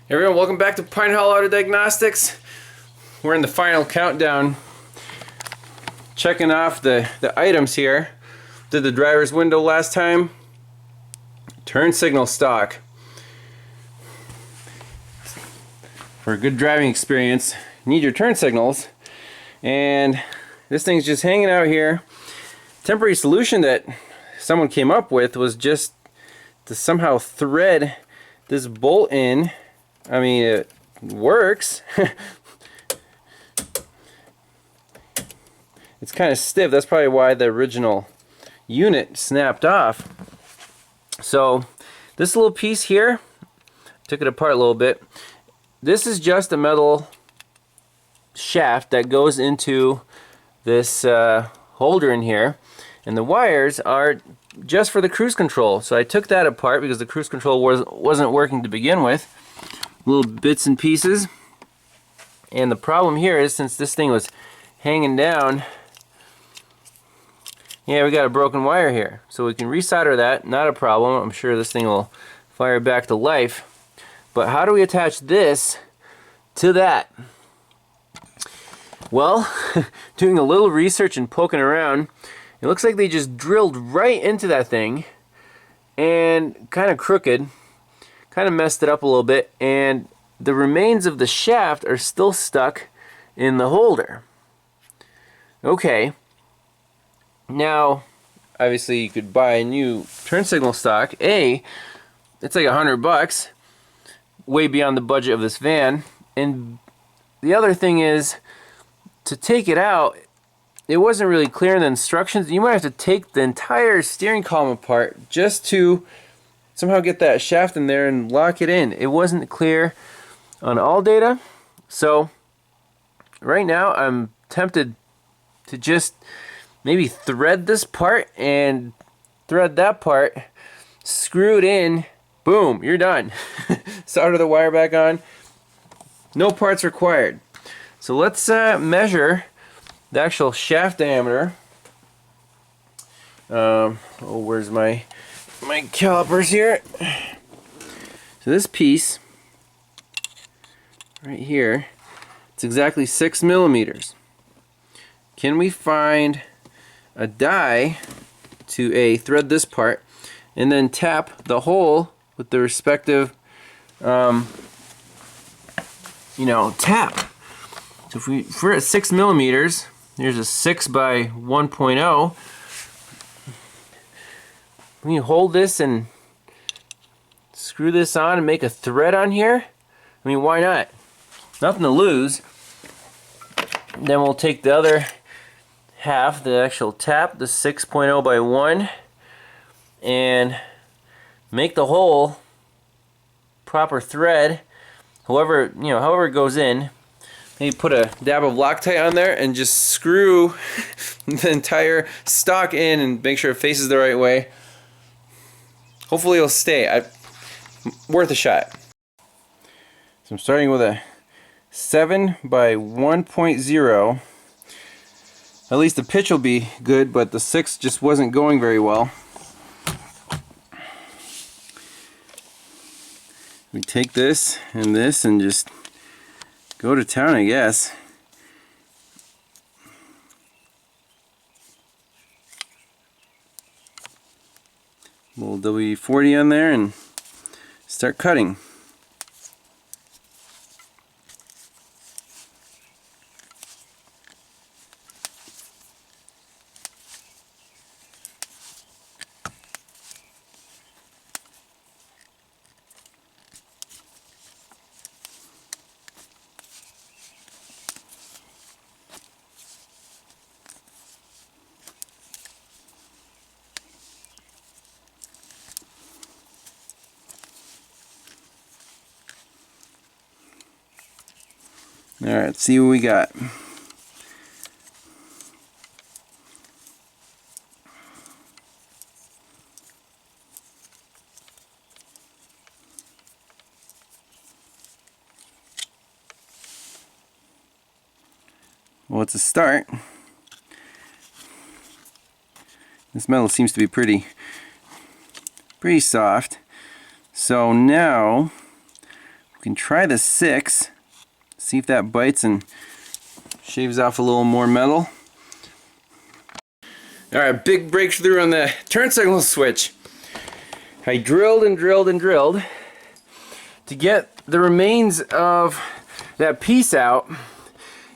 Hey everyone, welcome back to Pine Hall Auto Diagnostics. We're in the final countdown, checking off the items here. Did the driver's window last time. Turn signal stock. For a good driving experience, you need your turn signals. And this thing's just hanging out here. Temporary solution that someone came up with was just to somehow thread this bolt in. I mean, it works. It's kind of stiff. That's probably why the original unit snapped off. So this little piece here, took it apart a little bit. This is just a metal shaft that goes into this holder in here, and the wires are just for the cruise control. So I took that apart because the cruise control wasn't working to begin with. Little bits and pieces. And the problem here is, since this thing was hanging down, yeah, we got a broken wire here. So we can resolder that, not a problem. I'm sure this thing will fire back to life. But how do we attach this to that? Well, doing a little research and poking around, it looks like they just drilled right into that thing, and kind of crooked, kind of messed it up a little bit, and the remains of the shaft are still stuck in the holder. Okay, now obviously you could buy a new turn signal stock. It's like $100, way beyond the budget of this van. And the other thing is, to take it out, it wasn't really clear in the instructions. You might have to take the entire steering column apart just to somehow get that shaft in there and lock it in. It wasn't clear on all data. So right now I'm tempted to just maybe thread this part and thread that part, screw it in, boom, you're done. Solder the wire back on, no parts required. So let's measure the actual shaft diameter. Where's my calipers here? So this piece right here, it's exactly 6 millimeters. Can we find a die to thread this part and then tap the hole with the respective tap? So if we're at 6 millimeters, here's a 6 by 1.0. We can hold this and screw this on and make a thread on here. I mean, why not? Nothing to lose. Then we'll take the other half, the actual tap, the 6.0 by 1, and make the hole proper thread. However it goes in. Maybe put a dab of Loctite on there and just screw the entire stock in and make sure it faces the right way. Hopefully it'll stay. Worth a shot. So I'm starting with a 7 by 1.0. At least the pitch will be good, but the 6 just wasn't going very well. We take this and just go to town, I guess. A little W40 on there and start cutting. Alright, let's see what we got. Well, it's a start. This metal seems to be pretty soft. So now We can try the 6, see if that bites and shaves off a little more metal. Alright, big breakthrough on the turn signal switch. I drilled and drilled and drilled to get the remains of that piece out,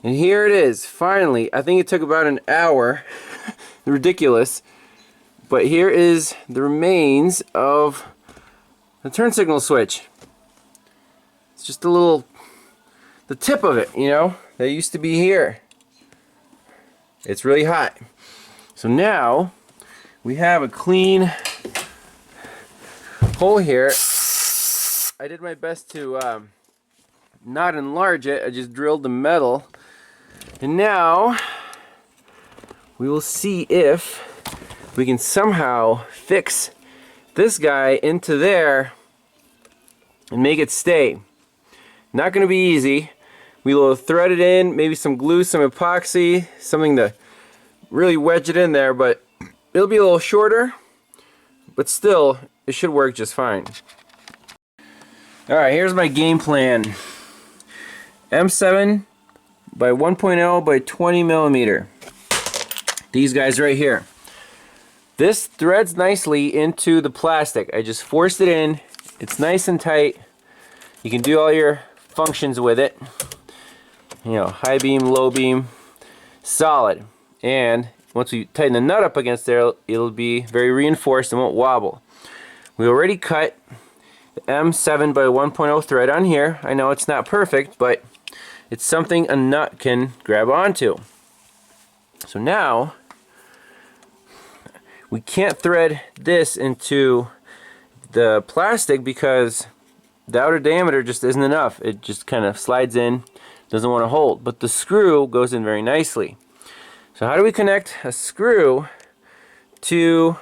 and here it is, finally. I think it took about an hour. Ridiculous. But here is the remains of the turn signal switch. It's just a little, the tip of it, you know, that used to be here. It's really hot. So now we have a clean hole here. I did my best to not enlarge it. I just drilled the metal. And now we will see if we can somehow fix this guy into there and make it stay. Not going to be easy. We will thread it in, maybe some glue, some epoxy, something to really wedge it in there, but it'll be a little shorter, but still it should work just fine. Alright, here's my game plan. M7 by 1.0 by 20 millimeter. These guys right here. This threads nicely into the plastic. I just forced it in. It's nice and tight. You can do all your functions with it. You know, high beam, low beam, solid. And once we tighten the nut up against there, it'll be very reinforced and won't wobble. We already cut the M7 by 1.0 thread on here. I know it's not perfect, but it's something a nut can grab onto. So now we can't thread this into the plastic because the outer diameter just isn't enough. It just kind of slides in, doesn't want to hold. But the screw goes in very nicely. So how do we connect a screw to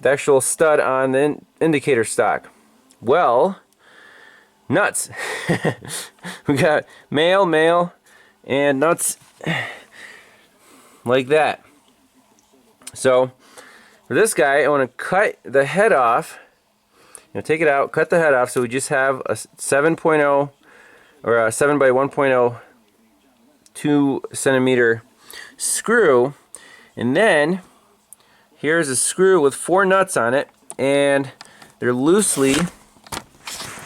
the actual stud on the indicator stock? Well, nuts. We got male, and nuts like that. So for this guy, I want to cut the head off. Take it out, cut the head off, so we just have a 7.0 or a 7 by 1.0 2 centimeter screw, and then here's a screw with 4 nuts on it, and they're loosely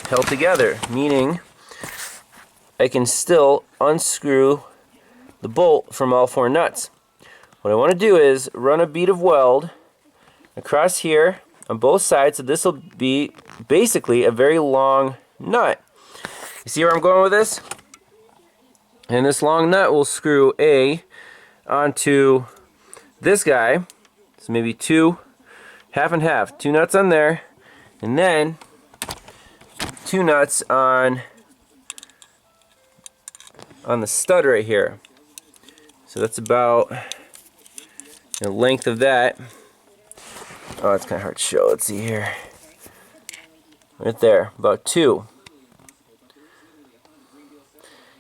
held together, meaning I can still unscrew the bolt from all 4 nuts. What I want to do is run a bead of weld across here on both sides, so this will be basically a very long nut. You see where I'm going with this? And this long nut will screw onto this guy. So maybe 2, half and half. 2 nuts on there, and then 2 nuts on the stud right here. So that's about the length of that. Oh, it's kind of hard to show. Let's see here. Right there, about 2.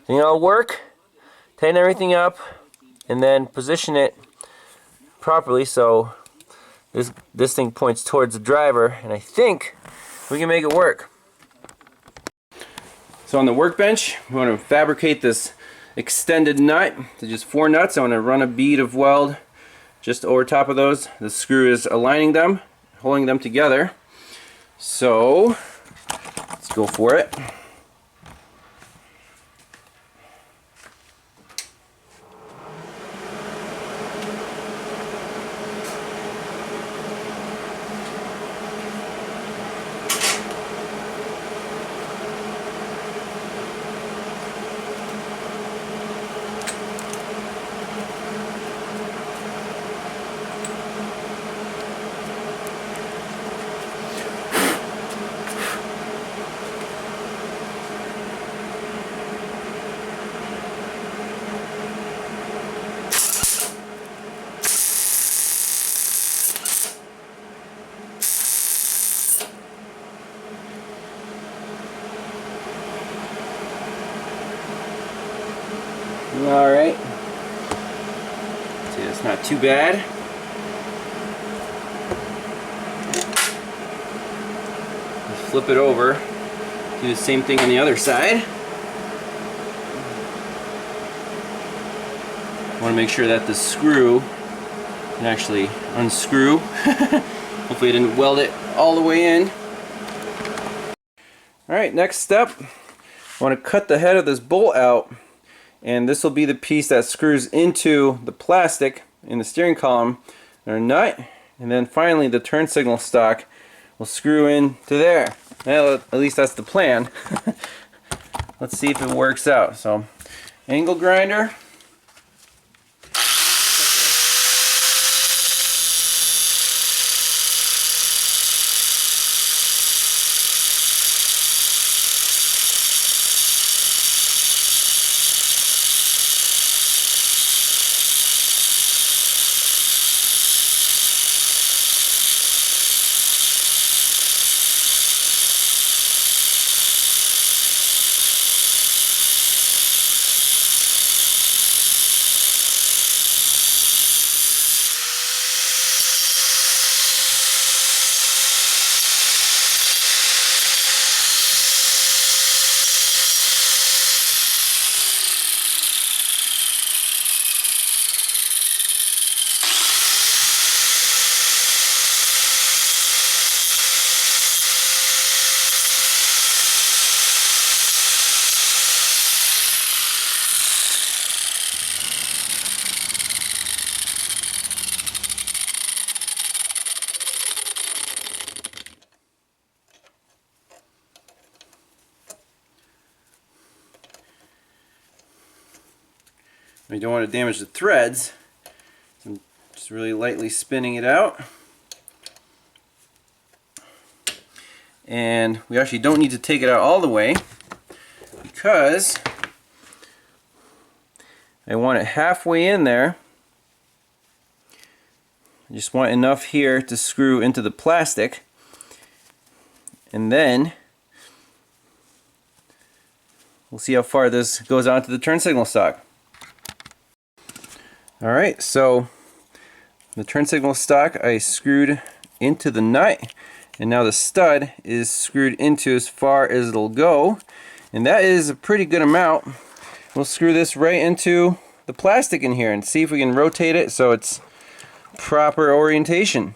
Think it'll work? Tighten everything up, and then position it properly so this thing points towards the driver, and I think we can make it work. So on the workbench, we want to fabricate this extended nut. So just 4 nuts. I want to run a bead of weld just over top of those. The screw is aligning them, holding them together. So let's go for it. Alright. See, that's not too bad. Let's flip it over. Do the same thing on the other side. Want to make sure that the screw can actually unscrew. Hopefully I didn't weld it all the way in. Alright, next step. I want to cut the head of this bolt out, and this will be the piece that screws into the plastic in the steering column or nut, and then finally the turn signal stock will screw into there. Well, at least that's the plan. Let's see if it works out. So, angle grinder. You don't want to damage the threads, so I'm just really lightly spinning it out. And we actually don't need to take it out all the way because I want it halfway in there. I just want enough here to screw into the plastic, and then we'll see how far this goes onto the turn signal stock. Alright, so the turn signal stock I screwed into the nut, and now the stud is screwed into as far as it'll go, and that is a pretty good amount. We'll screw this right into the plastic in here and see if we can rotate it so it's proper orientation.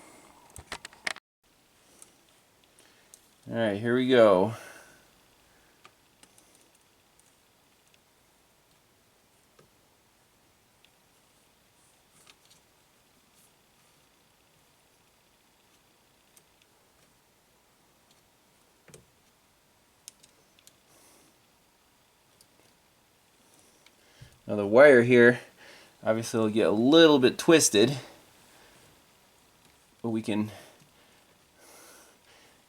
Alright, here we go. Now the wire here, obviously will get a little bit twisted, but we can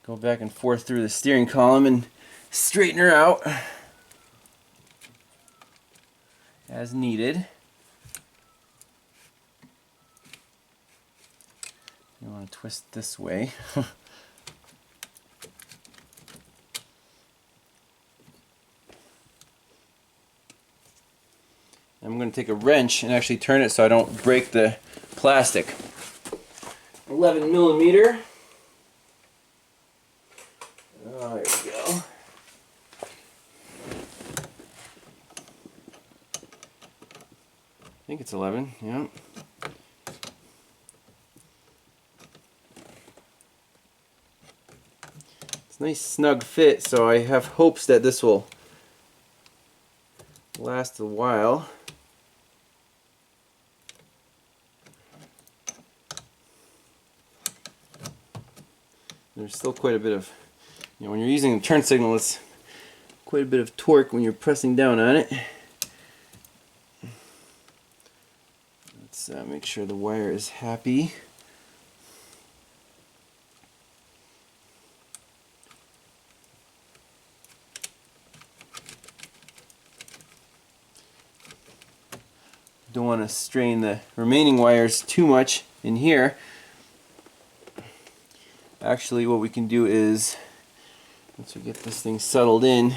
go back and forth through the steering column and straighten her out as needed. You want to twist this way. I'm going to take a wrench and actually turn it so I don't break the plastic. 11 millimeter. Oh, there we go. I think it's 11, yeah. It's a nice snug fit, so I have hopes that this will last a while. There's still quite a bit of, when you're using the turn signal, it's quite a bit of torque when you're pressing down on it. Let's make sure the wire is happy. Don't want to strain the remaining wires too much in here. Actually, what we can do is, once we get this thing settled in,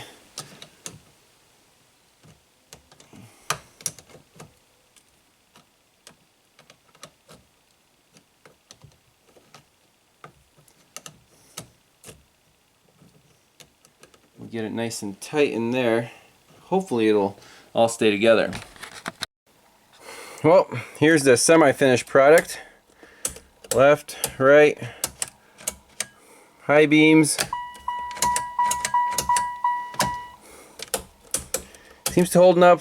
we'll get it nice and tight in there. Hopefully it'll all stay together. Well, here's the semi-finished product. Left, right, high beams. Seems to holding up.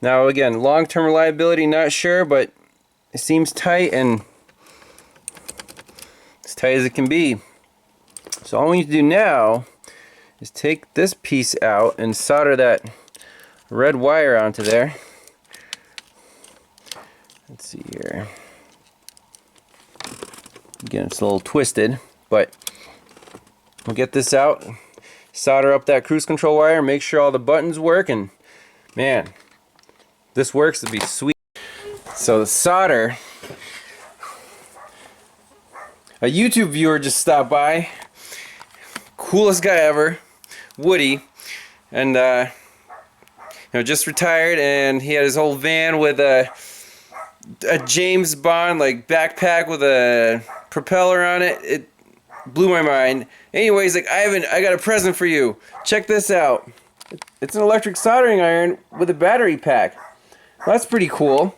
Now again, long-term reliability, not sure, but it seems tight, and as tight as it can be. So all we need to do now is take this piece out and solder that red wire onto there. Let's see here. Again, it's a little twisted, but we'll get this out, solder up that cruise control wire, make sure all the buttons work, and man, this works to be sweet. So the solder, a YouTube viewer just stopped by, coolest guy ever, Woody, and just retired, and he had his whole van with a James Bond like backpack with a propeller on it. It blew my mind. Anyways, like, Ivan, I got a present for you. Check this out. It's an electric soldering iron with a battery pack. Well, that's pretty cool.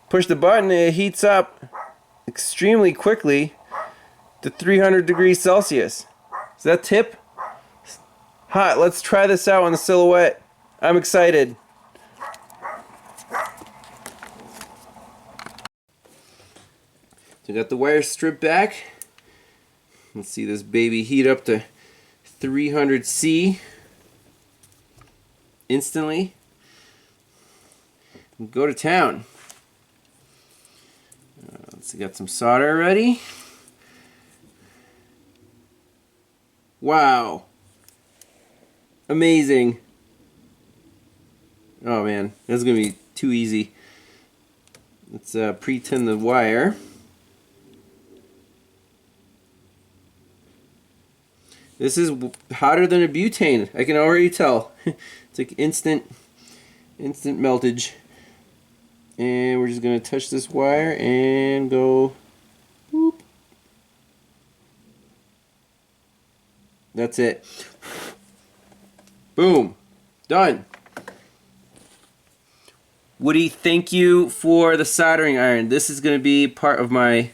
Push the button, it heats up extremely quickly to 300 degrees Celsius. Is that tip? Hot. Let's try this out on the Silhouette. I'm excited. So we got the wire stripped back. Let's see this baby heat up to 300 C instantly. Go to town. Let's see, got some solder ready. Wow. Amazing. Oh man, that's gonna be too easy. Let's pre-tin the wire. This is hotter than a butane. I can already tell. It's like instant meltage. And we're just gonna touch this wire and go boop. That's it. Boom. Done. Woody, thank you for the soldering iron. This is gonna be part of my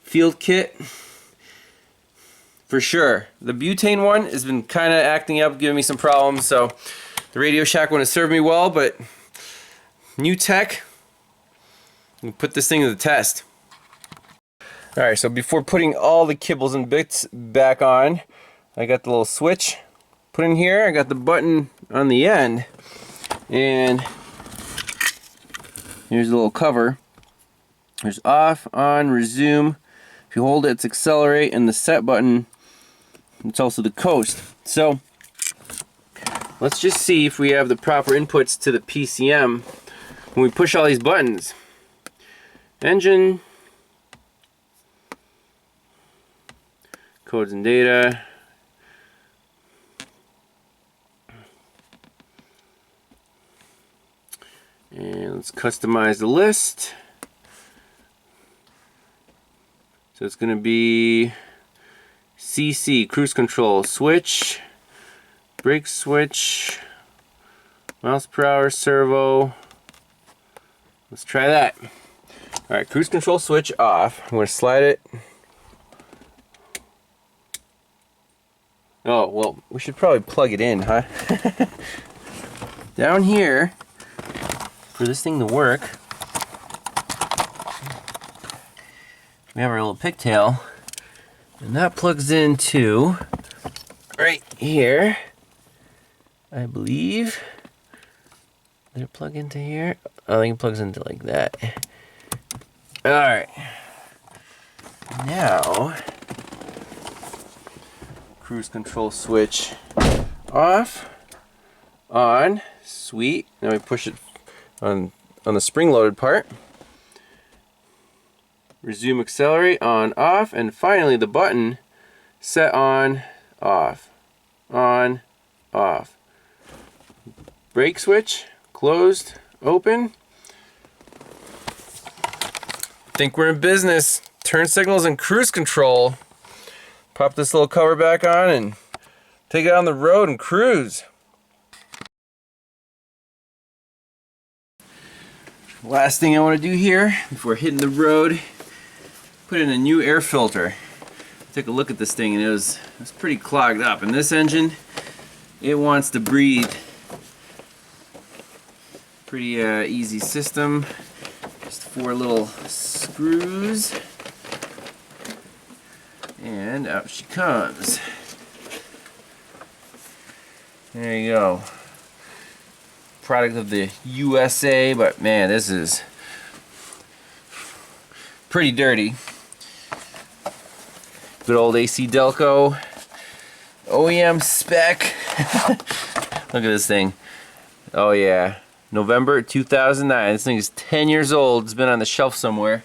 field kit. For sure. The butane one has been kind of acting up, giving me some problems, so the Radio Shack one has served me well, but new tech, we put this thing to the test. Alright, so before putting all the kibbles and bits back on, I got the little switch put in here, I got the button on the end, and here's a little cover. There's off, on, resume. If you hold it, it's accelerate, and the set button, it's also the coast. So let's just see if we have the proper inputs to the PCM when we push all these buttons. Engine, codes and data, and let's customize the list. So it's going to be CC, cruise control, switch, brake switch, miles per hour, servo. Let's try that. Alright, cruise control switch off. I'm going to slide it. Oh, well, we should probably plug it in, huh? Down here, for this thing to work, we have our little pigtail, and that plugs into right here, I believe. Did it plug into here? I think it plugs into like that. Alright. Now, cruise control switch off, on, sweet. Now we push it on the spring-loaded part. Resume, accelerate, on, off, and finally the button set on, off, on, off. Brake switch, closed, open. Think we're in business. Turn signals and cruise control. Pop this little cover back on and take it on the road and cruise. Last thing I want to do here before hitting the road, put in a new air filter. Took a look at this thing and it was pretty clogged up. And this engine, it wants to breathe. Pretty easy system. Just 4 little screws. And out she comes. There you go. Product of the USA, but man, this is pretty dirty. Good old AC Delco OEM spec. Look at this thing. Oh yeah, November 2009. This thing is 10 years old. It's been on the shelf somewhere,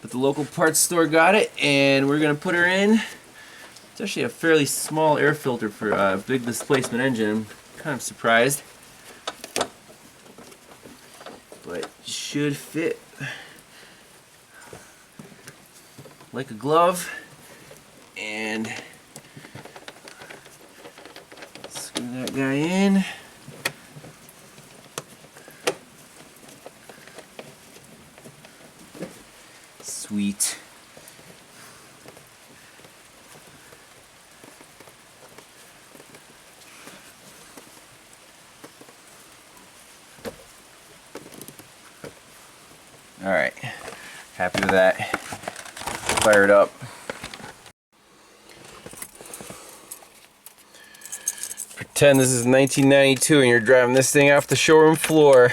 but the local parts store got it, and we're gonna put her in. It's actually a fairly small air filter for a big displacement engine. I'm kind of surprised, but should fit like a glove. And screw that guy in. Sweet. All right, happy with that. Fire it up. Pretend this is 1992 and you're driving this thing off the showroom floor.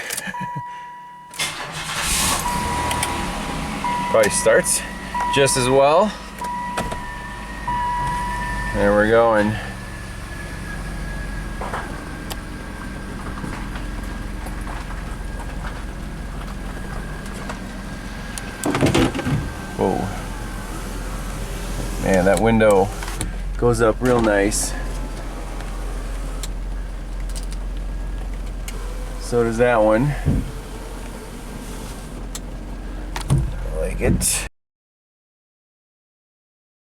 Probably starts just as well. There we're going. Whoa. Man, that window goes up real nice. So does that one. I like it.